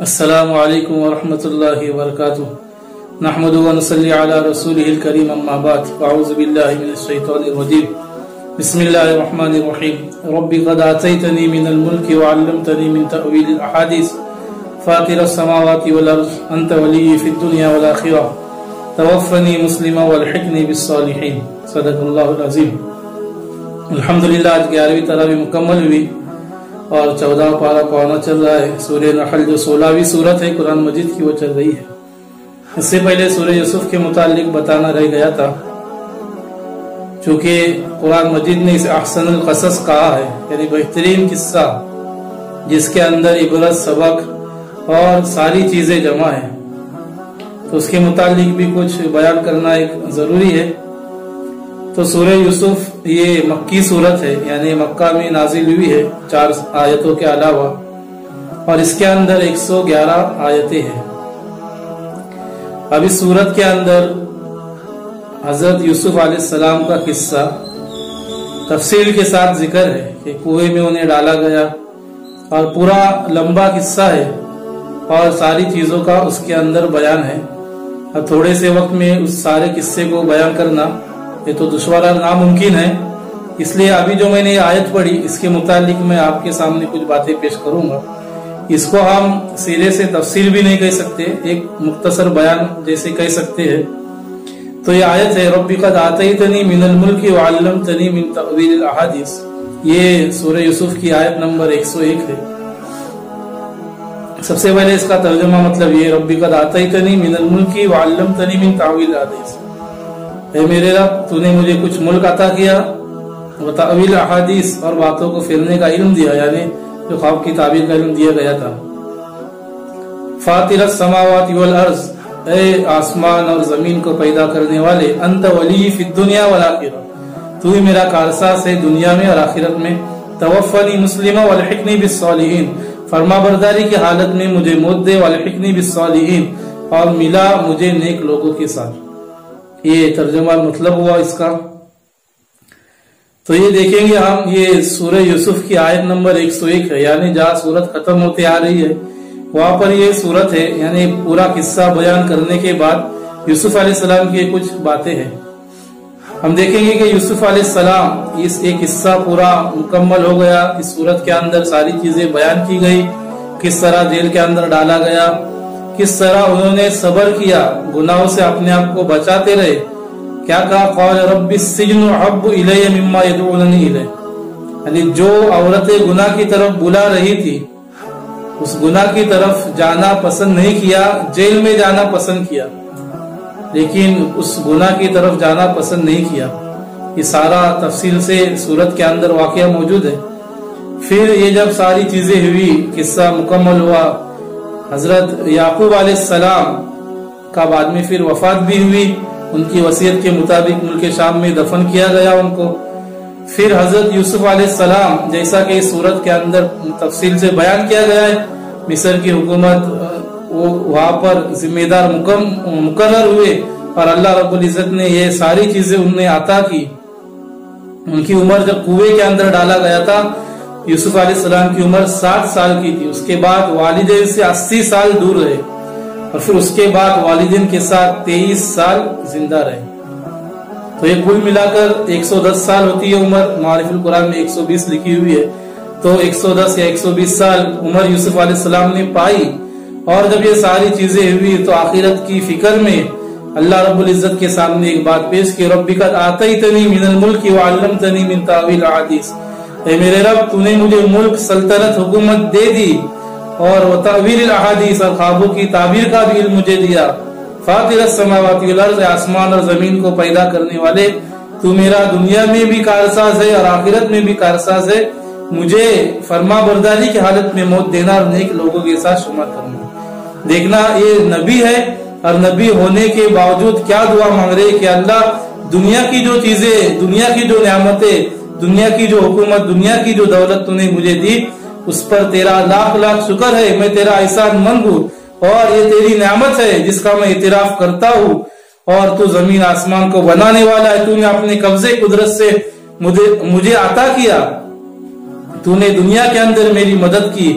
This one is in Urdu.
السلام علیکم ورحمۃ اللہ وبرکاتہ نحمده ونصلي على رسوله الكريم اما بعد اعوذ باللہ من الشیطان الرجیم بسم اللہ الرحمن الرحیم رب قد آتیتنی من الملک وعلمتنی من تأویل الاحادیث فاطر السماوات والارض انت ولی فی الدنیا والآخرہ توفنی مسلما والحقنی بالصالحین صدق اللہ العظیم۔ الحمدللہ آج 11ویں تراویح مکمل ہوئی اور 14 پارہ پڑھنا چل رہا ہے۔ سورہ نحل جو 16ویں سورت ہے قرآن مجید کی وہ چل رہی ہے۔ اس سے پہلے سورہ یوسف کے متعلق بتانا رہ گیا تھا، چونکہ قرآن مجید نے اسے احسن القصص کہا ہے، یعنی بہترین قصہ جس کے اندر عبرت، سبق اور ساری چیزیں جمع ہیں، تو اس کے متعلق بھی کچھ بیان کرنا ایک ضروری ہے۔ تو سورہ یوسف یہ مکی صورت ہے، یعنی مکہ میں نازل ہوئی ہے 4 آیتوں کے علاوہ، اور اس کے اندر 111 آیتیں ہیں۔ اب اس صورت کے اندر حضرت یوسف علیہ السلام کا قصہ تفصیل کے ساتھ ذکر ہے کہ کنویں میں انہیں ڈالا گیا، اور پورا لمبا قصہ ہے اور ساری چیزوں کا اس کے اندر بیان ہے۔ اب تھوڑے سے وقت میں اس سارے قصے کو بیان کرنا یہ تو دشوار ناممکن ہے، اس لیے ابھی جو میں نے یہ آیت پڑھی اس کے متعلق میں آپ کے سامنے کچھ باتیں پیش کروں گا۔ اس کو ہم سرے سے تفصیل بھی نہیں کہہ سکتے، ایک مختصر بیان جیسے کہہ سکتے ہیں۔ تو یہ آیت ہے رب قد آتیتنی من الملک وعلمتنی من تأویل الاحادیث، یہ سورہ یوسف کی آیت نمبر 101 ہے۔ سب سے پہلے اس کا ترجمہ مطلب یہ رب قد آتیتنی من الملک وعلمتنی من تأویل الاحادیث، اے میرے رب تو نے مجھے کچھ ملک عطا کیا، وتأویل احادیث اور باتوں کو پھیرنے کا علم دیا، یعنی جو خواب کی تعبیر کا علم دیا گیا تھا۔ فاطر السماوات والارض، اے آسمان اور زمین کو پیدا کرنے والے، انت ولی فی الدنیا والآخرہ، تو ہی میرا کارساز ہے دنیا میں اور آخرت میں۔ توفنی مسلما والحقنی بالصالحین، فرما برداری کی حالت میں مجھے موت دے، والحقنی بالصالحین، اور ملا مجھے نیک لوگوں کے ساتھ۔ یہ ترجمہ مطلب ہوا اس کا۔ تو یہ دیکھیں گے ہم، یہ سورہ یوسف کی آیت نمبر 101 ہے، یعنی جہاں سورت ختم ہوتے آ رہی ہے وہاں پر یہ سورت ہے، یعنی پورا قصہ بیان کرنے کے بعد یوسف علیہ السلام کی کچھ باتیں ہیں۔ ہم دیکھیں گے کہ یوسف علیہ السلام اس ایک قصہ پورا مکمل ہو گیا، اس سورت کے اندر ساری چیزیں بیان کی گئی، کس طرح جیل کے اندر ڈالا گیا، کس طرح انہوں نے صبر کیا، گناہوں سے اپنے آپ کو بچاتے رہے، کیا کہا قال رب السجن احب الی مما یدعوننی الیہ، یعنی جو عورتیں گناہ کی طرف بلا رہی تھی اس گناہ کی طرف جانا پسند نہیں کیا، جیل میں جانا پسند کیا، لیکن اس گناہ کی طرف جانا پسند نہیں کیا۔ یہ سارا تفصیل سے سورت کے اندر واقعہ موجود ہے۔ پھر یہ جب ساری چیزیں ہوئی، قصہ مکمل ہوا، حضرت یعقوب علیہ السلام کا بعد میں پھر وفات بھی ہوئی، ان کی وصیت کے مطابق ملک شام میں دفن کیا گیا ان کو۔ پھر حضرت یوسف علیہ السلام، جیسا کہ اس سورت کے اندر تفصیل سے بیان کیا گیا ہے، مصر کی حکومت وہاں پر ذمہ دار مقرر ہوئے، اور اللہ رب العزت نے یہ ساری چیزیں انہیں عطا کی۔ ان کی عمر جب کنویں کے اندر ڈالا گیا تھا یوسف علیہ السلام کی عمر 60 سال کی تھی، اس کے بعد والدین سے 80 سال دور رہے، اور پھر اس کے بعد والدین کے ساتھ 23 سال زندہ رہے۔ تو یہ کل ملا کر 110 سال ہوتی ہے عمر، معارف القرآن میں 120 لکھی ہوئی ہے، تو 110 یا 120 سال عمر یوسف علیہ السلام نے پائی۔ اور جب یہ ساری چیزیں ہوئی تو آخرت کی فکر میں اللہ رب العزت کے سامنے ایک بات پیش کی، رب قد آتیتنی من الملک وعلمتنی من تأویل الاحادیث، اے میرے رب تو نے مجھے ملک، سلطنت، حکومت دے دی، اور وتأویل الاحادیث اور خوابوں کی تعبیر کا بھی علم مجھے دیا۔ فاطر السماوات والارض، آسمان اور زمین کو پیدا کرنے والے، تو میرا دنیا میں بھی کارساز ہے اور آخرت میں بھی کارساز ہے، مجھے فرما برداری کی حالت میں موت دینا اور نیک لوگوں کے ساتھ شمار کرنا۔ دیکھنا یہ نبی ہے، اور نبی ہونے کے باوجود کیا دعا مانگ رہے کہ اللہ دنیا کی جو چیزیں، دنیا کی جو نعمتیں، دنیا کی جو حکومت، دنیا کی جو دولت تو نے مجھے دی، اس پر تیرا لاکھ لاکھ شکر ہے، میں تیرا احسان مند ہوں، اور یہ تیری نعمت ہے جس کا میں اعتراف کرتا ہوں، اور تو زمین آسمان کو بنانے والا ہے، تو نے اپنے قبضے قدرت سے مجھے عطا کیا، تو نے دنیا کے اندر میری مدد کی،